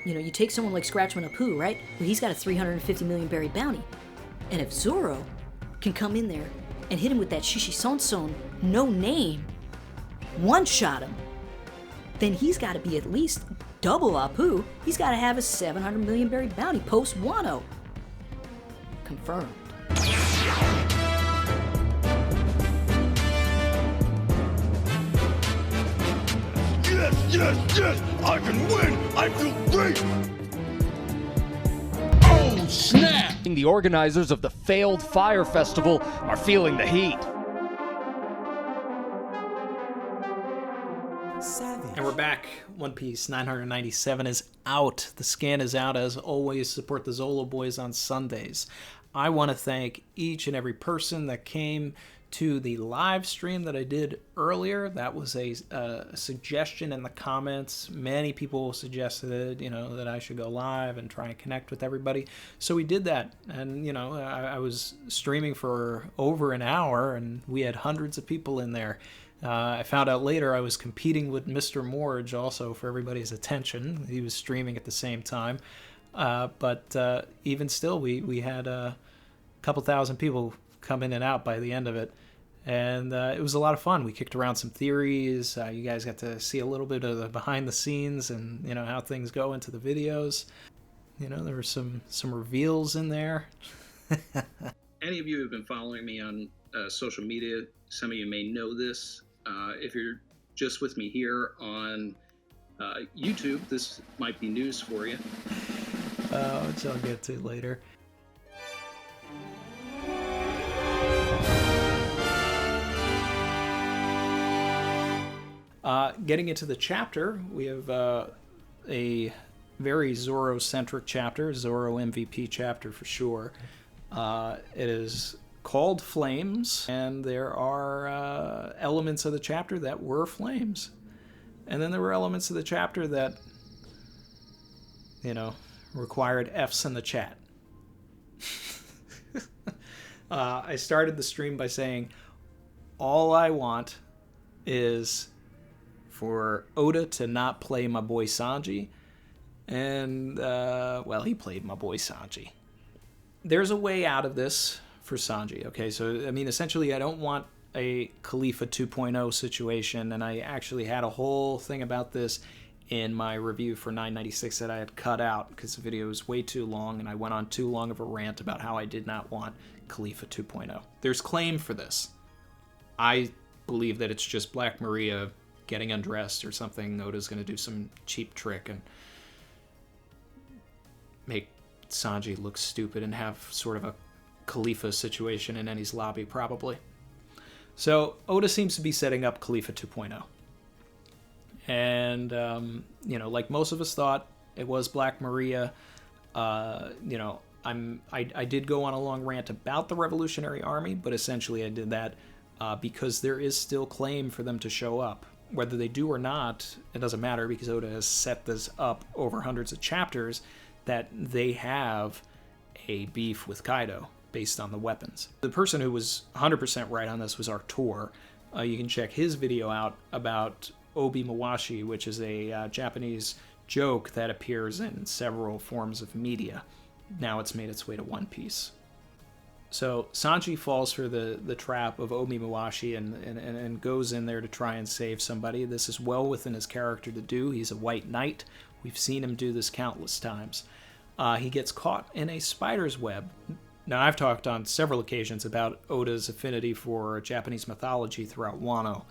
You know, you take someone like Scratchman Apu, right? Well, he's got a 350 million berry bounty. And if Zoro can come in there and hit him with that Shishi Son Son, no name, one-shot him, then he's got to be at least double Apu. He's got to have a 700 million berry bounty post Wano. Confirmed. Yes! I can win! I feel great! Oh, snap! The organizers of the failed Fire Festival are feeling the heat. And we're back. One Piece 997 is out. The scan is out. As always, support the Zolo-boys on Sundays. I want to thank each and every person that came to the live stream that I did earlier. That was a suggestion in the comments. Many people suggested, that I should go live and try and connect with everybody. So we did that. And, I was streaming for over an hour, and we had hundreds of people in there. I found out later I was competing with Mr. Morge also for everybody's attention. He was streaming at the same time. But even still, we had a couple thousand people come in and out by the end of it. And it was a lot of fun. We kicked around some theories. You guys got to see a little bit of the behind the scenes and, how things go into the videos. There were some reveals in there. Any of you who've been following me on social media, some of you may know this. If you're just with me here on YouTube, this might be news for you. Which I'll get to later. Getting into the chapter, we have a very Zoro-centric chapter, Zoro MVP chapter for sure. It is called Flames, and there are elements of the chapter that were flames. And then there were elements of the chapter that, required F's in the chat. I started the stream by saying, all I want is for Oda to not play my boy Sanji. And, he played my boy Sanji. There's a way out of this for Sanji, okay? So, essentially, I don't want a Khalifa 2.0 situation, and I actually had a whole thing about this in my review for 996 that I had cut out because the video was way too long, and I went on too long of a rant about how I did not want Khalifa 2.0. There's claim for this. I believe that it's just Black Maria getting undressed or something. Oda's going to do some cheap trick and make Sanji look stupid and have sort of a Khalifa situation in Eni's lobby, probably. So Oda seems to be setting up Khalifa 2.0. And, like most of us thought, it was Black Maria. I did go on a long rant about the Revolutionary Army, but essentially I did that because there is still claim for them to show up. Whether they do or not, it doesn't matter because Oda has set this up over hundreds of chapters that they have a beef with Kaido based on the weapons. The person who was 100% right on this was Artur. You can check his video out about Obi Mawashi, which is a Japanese joke that appears in several forms of media. Now it's made its way to One Piece. So Sanji falls for the trap of Obi Mawashi and goes in there to try and save somebody. This is well within his character to do. He's a white knight. We've seen him do this countless times. He gets caught in a spider's web. Now, I've talked on several occasions about Oda's affinity for Japanese mythology throughout Wano.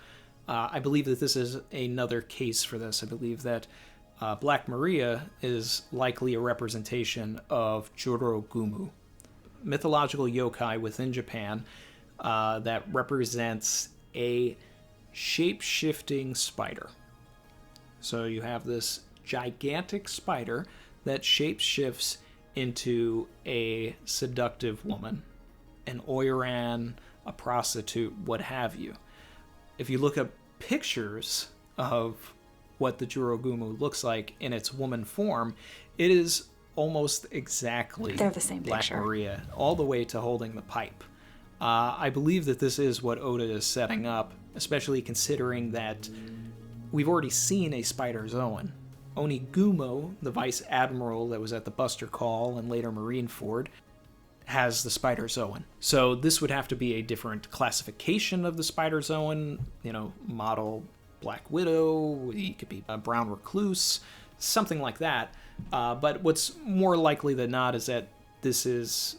I believe that this is another case for this. I believe that Black Maria is likely a representation of Joro-gumu, mythological yokai within Japan that represents a shape-shifting spider. So you have this gigantic spider that shape-shifts into a seductive woman, an oiran, a prostitute, what have you. If you look up pictures of what the Joro-gumu looks like in its woman form, it is almost exactly They're the same Black picture. Maria, all the way to holding the pipe. I believe that this is what Oda is setting up, especially considering that we've already seen a Spider Zoan Onigumo, the vice admiral that was at the Buster Call and later Marineford, has the Spider Zoan. So this would have to be a different classification of the Spider Zoan, model Black Widow, he could be a Brown Recluse, something like that. But what's more likely than not is that this is,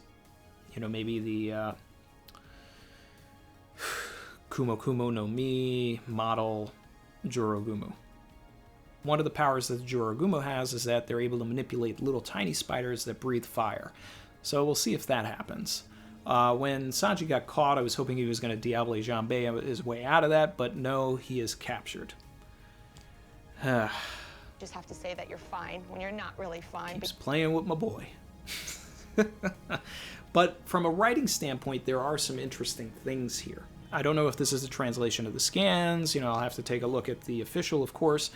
maybe the Kumo Kumo no Mi model Jorogumo. One of the powers that Jorogumo has is that they're able to manipulate little tiny spiders that breathe fire. So we'll see if that happens. When Sanji got caught, I was hoping he was going to Diable Jambe his way out of that, but no, he is captured. Just have to say that you're fine when you're not really fine. Keeps playing with my boy. But from a writing standpoint, there are some interesting things here. I don't know if this is a translation of the scans. I'll have to take a look at the official, of course.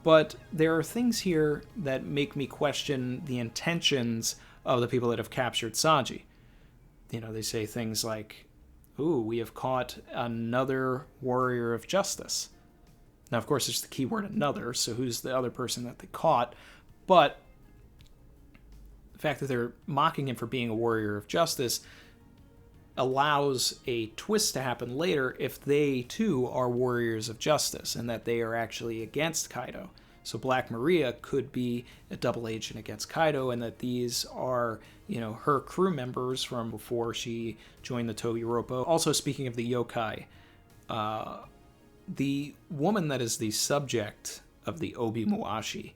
But there are things here that make me question the intentions of the people that have captured Sanji. They say things like, ooh, we have caught another warrior of justice. Now, of course, there's the key word another, so who's the other person that they caught? But the fact that they're mocking him for being a warrior of justice allows a twist to happen later if they, too, are warriors of justice and that they are actually against Kaido. So Black Maria could be a double agent against Kaido, and that these are, her crew members from before she joined the Togiropo. Also, speaking of the yokai, the woman that is the subject of the Obi Muashi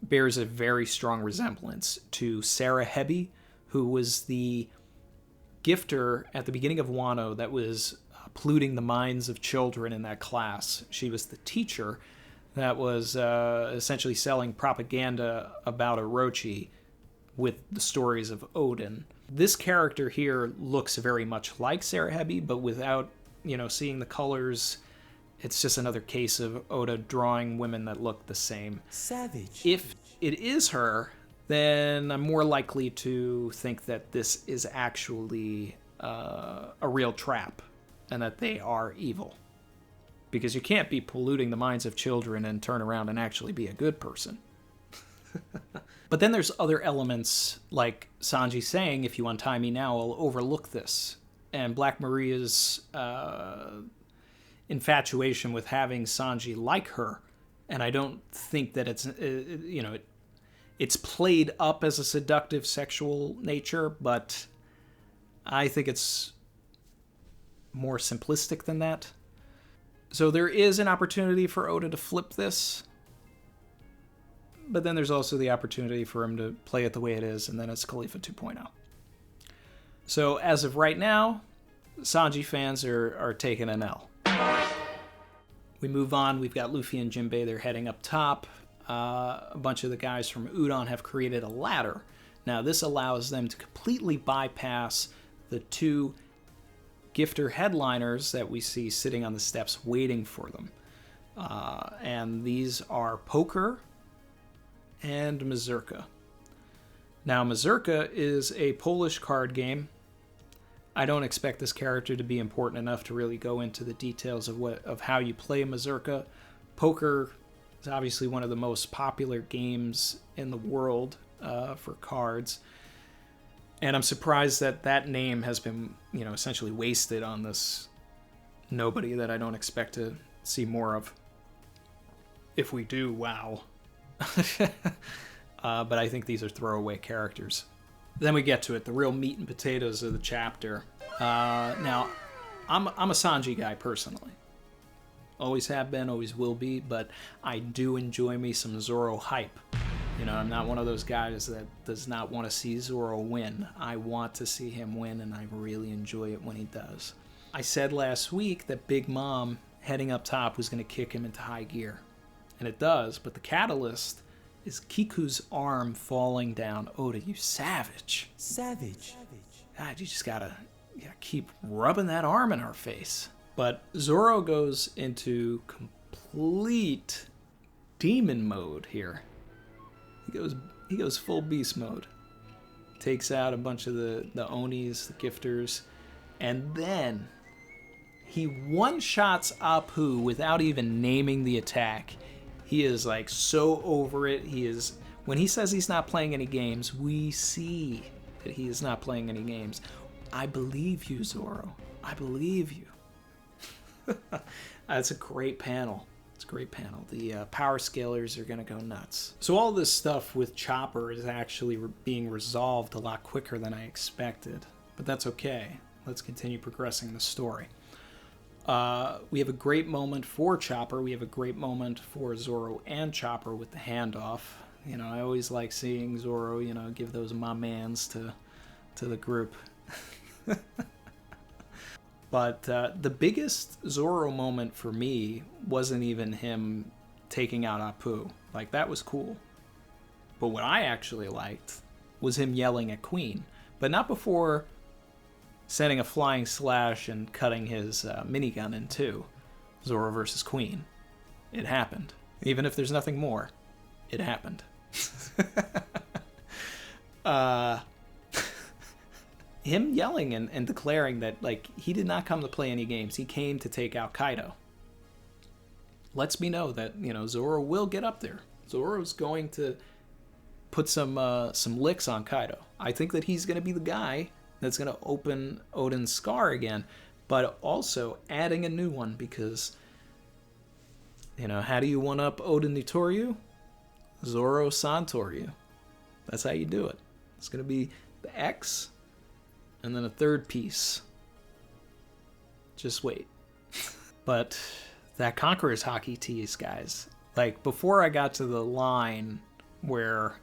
bears a very strong resemblance to Sarah Hebi, who was the gifter at the beginning of Wano that was polluting the minds of children in that class. She was the teacher that was essentially selling propaganda about Orochi with the stories of Odin. This character here looks very much like Sarah Hebi, but without, seeing the colors. It's just another case of Oda drawing women that look the same. Savage. If it is her, then I'm more likely to think that this is actually a real trap and that they are evil. Because you can't be polluting the minds of children and turn around and actually be a good person. But then there's other elements, like Sanji saying, if you untie me now, I'll overlook this. And Black Maria's infatuation with having Sanji like her. And I don't think that it's played up as a seductive sexual nature, but I think it's more simplistic than that. So there is an opportunity for Oda to flip this, but then there's also the opportunity for him to play it the way it is, and then it's Khalifa 2.0. So as of right now, Sanji fans are taking an L. We move on. We've got Luffy and Jinbei. They're heading up top. A bunch of the guys from Udon have created a ladder. Now, this allows them to completely bypass the two gifter headliners that we see sitting on the steps waiting for them. And these are Poker and Mazurka. Now, Mazurka is a Polish card game. I don't expect this character to be important enough to really go into the details of how you play Mazurka. Poker is obviously one of the most popular games in the world for cards. And I'm surprised that that name has been, essentially wasted on this nobody that I don't expect to see more of. If we do, wow. But I think these are throwaway characters. Then we get to it, the real meat and potatoes of the chapter. Now, I'm a Sanji guy personally. Always have been, always will be, but I do enjoy me some Zoro hype. I'm not one of those guys that does not want to see Zoro win. I want to see him win, and I really enjoy it when he does. I said last week that Big Mom heading up top was going to kick him into high gear. And it does, but the catalyst is Kiku's arm falling down. Oda, you savage. Savage. God, you just gotta keep rubbing that arm in our face. But Zoro goes into complete demon mode here. He goes full beast mode. Takes out a bunch of the Onis, the gifters, and then he one-shots Apu without even naming the attack. He is like so over it. He is, when he says he's not playing any games, we see that he is not playing any games. I believe you, Zoro. I believe you. That's a great panel. It's a great panel. The power scalers are going to go nuts. So all this stuff with Chopper is actually being resolved a lot quicker than I expected. But that's okay. Let's continue progressing the story. We have a great moment for Chopper. We have a great moment for Zoro and Chopper with the handoff. You know, I always like seeing Zoro, you know, give those my mans to the group. But the biggest Zoro moment for me wasn't even him taking out Apu. Like, that was cool. But what I actually liked was him yelling at Queen. But not before sending a flying slash and cutting his minigun in two. Zoro versus Queen. It happened. Even if there's nothing more, it happened. Him yelling and declaring that, like, he did not come to play any games. He came to take out Kaido. Lets me know that, you know, Zoro will get up there. Zoro's going to put some licks on Kaido. I think that he's going to be the guy that's going to open Oden's scar again, but also adding a new one because, you know, how do you one-up Oden Nitoryu? Zoro Santoryu. That's how you do it. It's going to be the X and then a third piece. Just wait. But that Conqueror's Hockey tease, guys. Like, before I got to the line where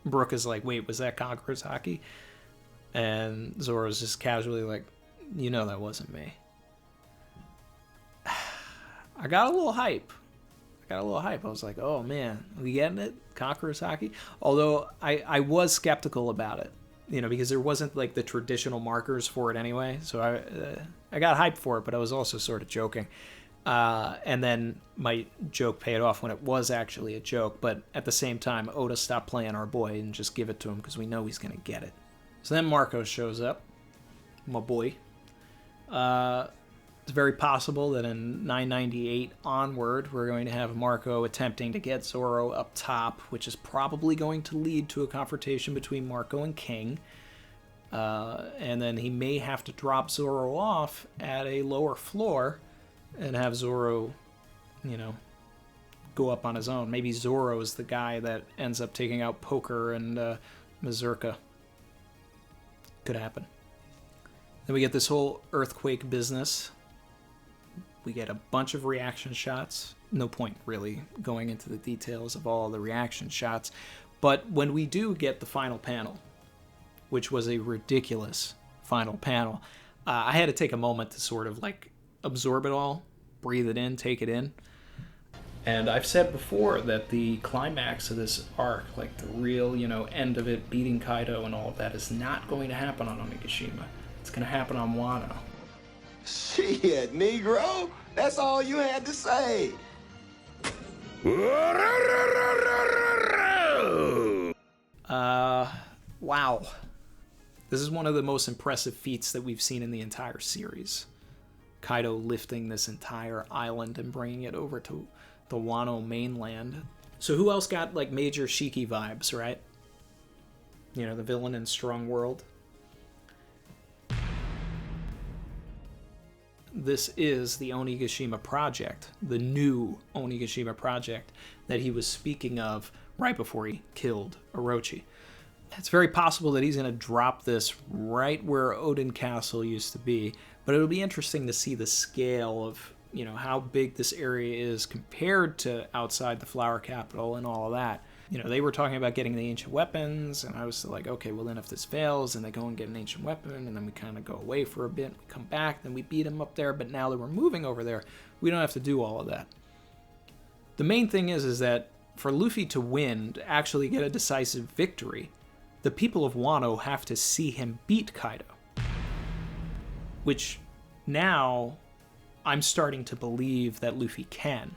Brook is like, wait, was that Conqueror's Hockey? And Zoro's just casually like, you know that wasn't me. I got a little hype. I was like, oh man, we getting it? Conqueror's Hockey? Although I was skeptical about it. You know, because there wasn't like the traditional markers for it anyway. So I got hyped for it, but I was also sort of joking. And then my joke paid off when it was actually a joke. But at the same time, Oda stopped playing our boy and just give it to him because we know he's going to get it. So then Marco shows up, my boy. It's very possible that in 998 onward, we're going to have Marco attempting to get Zoro up top, which is probably going to lead to a confrontation between Marco and King. And then he may have to drop Zoro off at a lower floor and have Zoro, you know, go up on his own. Maybe Zoro is the guy that ends up taking out Poker and Mazurka. Could happen. Then we get this whole earthquake business. We get a bunch of reaction shots. No point really going into the details of all the reaction shots. But when we do get the final panel, which was a ridiculous final panel, I had to take a moment to sort of like absorb it all, breathe it in, take it in. And I've said before that the climax of this arc, like the real, you know, end of it, beating Kaido and all of that, is not going to happen on Onigashima. It's going to happen on Wano. Shit, Negro. That's all you had to say. Wow. This is one of the most impressive feats that we've seen in the entire series. Kaido lifting this entire island and bringing it over to the Wano mainland. So who else got like major Shiki vibes, right? You know, the villain in Strong World. This is the Onigashima Project, the new Onigashima Project that he was speaking of right before he killed Orochi. It's very possible that he's going to drop this right where Oden Castle used to be, but it'll be interesting to see the scale of, you know, how big this area is compared to outside the Flower Capital and all of that. You know, they were talking about getting the ancient weapons, and I was like, okay, well then if this fails, and they go and get an ancient weapon, and then we kind of go away for a bit, we come back, then we beat them up there, but now that we're moving over there, we don't have to do all of that. The main thing is that for Luffy to win, to actually get a decisive victory, the people of Wano have to see him beat Kaido. Which now I'm starting to believe that Luffy can.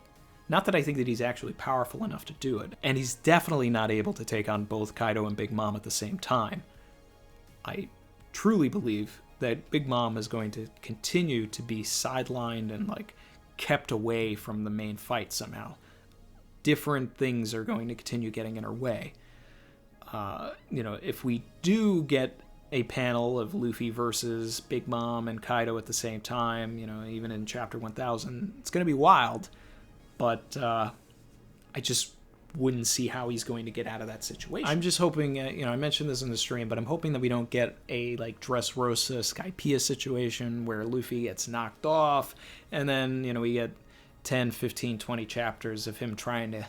Not that I think that he's actually powerful enough to do it, and he's definitely not able to take on both Kaido and Big Mom at the same time. I truly believe that Big Mom is going to continue to be sidelined and like kept away from the main fight somehow. different things are going to continue getting in our way. If we do get a panel of Luffy versus Big Mom and Kaido at the same time, even in Chapter 1000, it's going to be wild. But I just wouldn't see how he's going to get out of that situation. I'm just hoping, I mentioned this in the stream, but I'm hoping that we don't get a Dressrosa Skypiea situation where Luffy gets knocked off, and then, we get 10, 15, 20 chapters of him trying to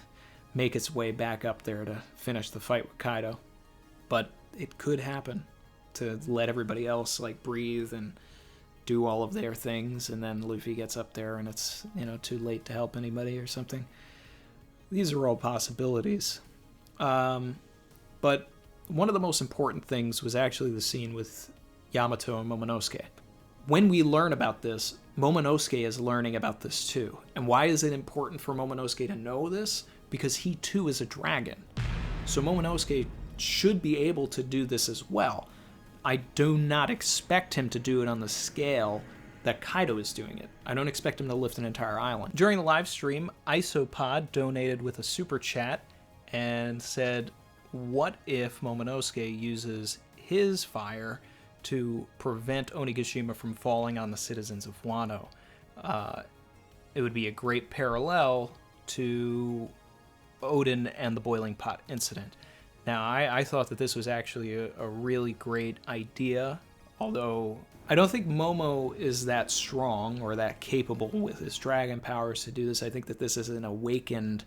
make its way back up there to finish the fight with Kaido. But it could happen, to let everybody else breathe and do all of their things, and then Luffy gets up there and it's too late to help anybody or something. These are all possibilities. But one of the most important things was actually the scene with Yamato and Momonosuke. When we learn about this, Momonosuke is learning about this too. And why is it important for Momonosuke to know this? Because he too is a dragon. So Momonosuke should be able to do this as well. I do not expect him to do it on the scale that Kaido is doing it. I don't expect him to lift an entire island. During the live stream, Isopod donated with a super chat and said, what if Momonosuke uses his fire to prevent Onigashima from falling on the citizens of Wano? It would be a great parallel to Odin and the Boiling Pot incident. Now, I thought that this was actually a really great idea, although I don't think Momo is that strong or that capable with his dragon powers to do this. I think that this is an awakened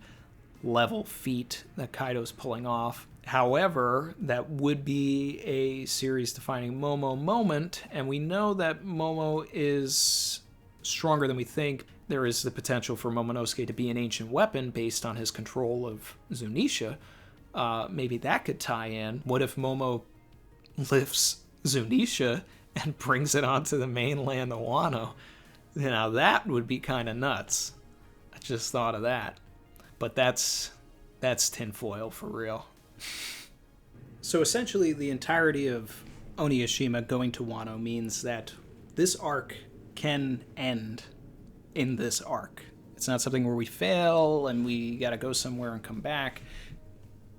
level feat that Kaido's pulling off. However, that would be a series-defining Momo moment, and we know that Momo is stronger than we think. There is the potential for Momonosuke to be an ancient weapon based on his control of Zunisha. Maybe that could tie in. What if Momo lifts Zunisha and brings it onto the mainland of Wano? Now that would be kind of nuts. I just thought of that. But that's tinfoil for real. So essentially the entirety of Onigashima going to Wano means that this arc can end in this arc. It's not something where we fail and we gotta go somewhere and come back.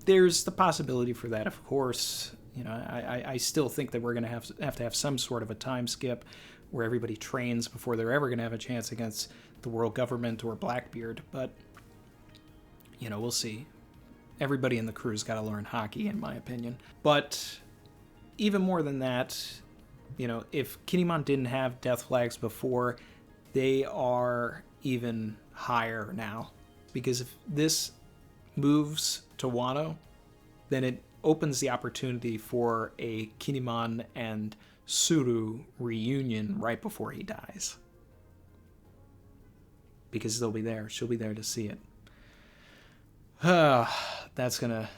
There's the possibility for that, of course. I still think that we're going to have to have some sort of a time skip where everybody trains before they're ever going to have a chance against the world government or Blackbeard. But, we'll see. Everybody in the crew's got to learn hockey, in my opinion. But even more than that, if Kinemon didn't have death flags before, they are even higher now. Because if this moves to Wano, then it opens the opportunity for a Kinemon and Suru reunion right before he dies. Because they'll be there. She'll be there to see it. That's gonna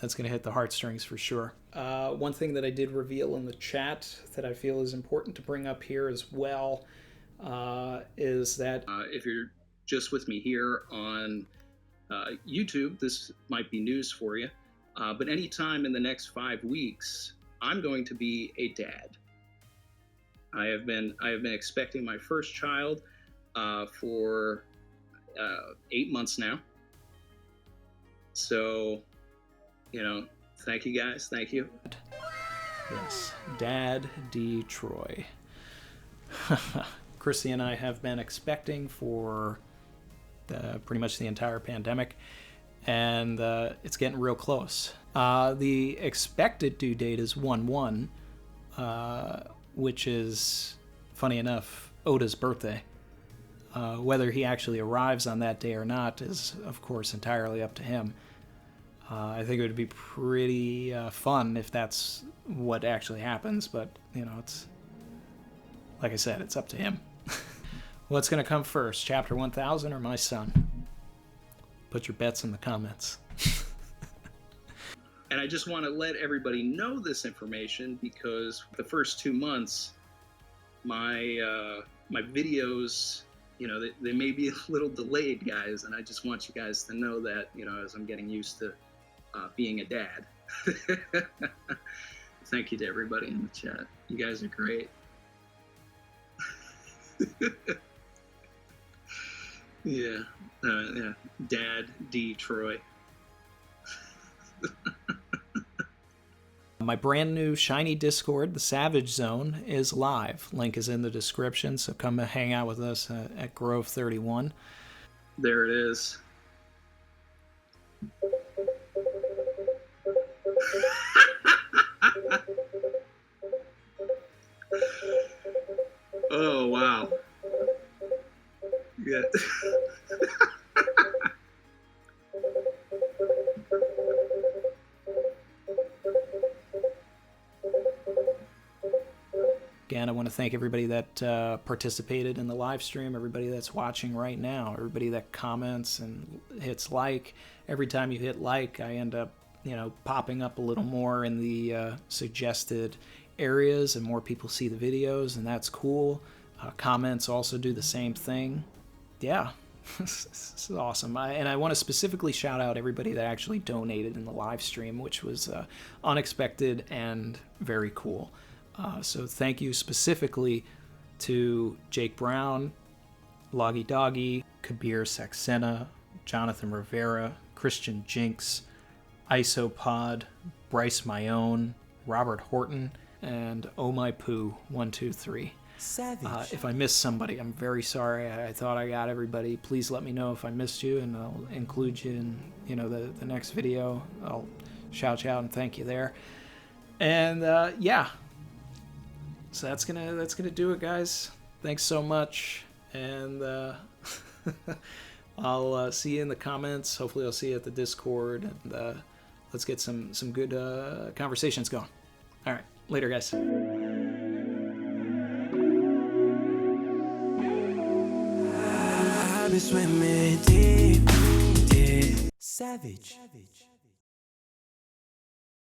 hit the heartstrings for sure. One thing that I did reveal in the chat that I feel is important to bring up here as well is that if you're just with me here on YouTube, this might be news for you, but anytime in the next 5 weeks, I'm going to be a dad. I have been expecting my first child for 8 months now. So, thank you guys. Thank you. Yes, Dad D. Troy. Chrissy and I have been expecting for pretty much the entire pandemic, and it's getting real close. The expected due date is 1/1, which is, funny enough, Oda's birthday. Whether he actually arrives on that day or not is, of course, entirely up to him. I think it would be pretty fun if that's what actually happens, but, it's, like I said, it's up to him. What's going to come first, Chapter 1000 or my son? Put your bets in the comments. And I just want to let everybody know this information because the first 2 months, my videos, they may be a little delayed, guys, and I just want you guys to know that, as I'm getting used to being a dad. Thank you to everybody in the chat. You guys are great. Yeah. Yeah. Dad D. Troy. My brand new shiny Discord, the Savage Zone, is live. Link is in the description, so come and hang out with us at Grove 31. There it is. Oh, wow. Yeah. Again, I want to thank everybody that participated in the live stream, everybody that's watching right now, everybody that comments and hits like. Every time you hit like, I end up, popping up a little more in the suggested areas, and more people see the videos, and that's cool. Comments also do the same thing. Yeah, this is awesome. And I want to specifically shout out everybody that actually donated in the live stream, which was unexpected and very cool. So thank you specifically to Jake Brown, Loggy Doggy, Kabir Saxena, Jonathan Rivera, Christian Jinx, Isopod, Bryce Mayone, Robert Horton, and Oh My Poo 123. Savage. If I missed somebody, I'm very sorry. I thought I got everybody. Please let me know if I missed you, and I'll include you in the next video. I'll shout you out and thank you there. And yeah. So that's gonna do it, guys. Thanks so much, and I'll see you in the comments. Hopefully, I'll see you at the Discord, and let's get some good conversations going. All right, later, guys. I've been swimming deep, deep. Savage.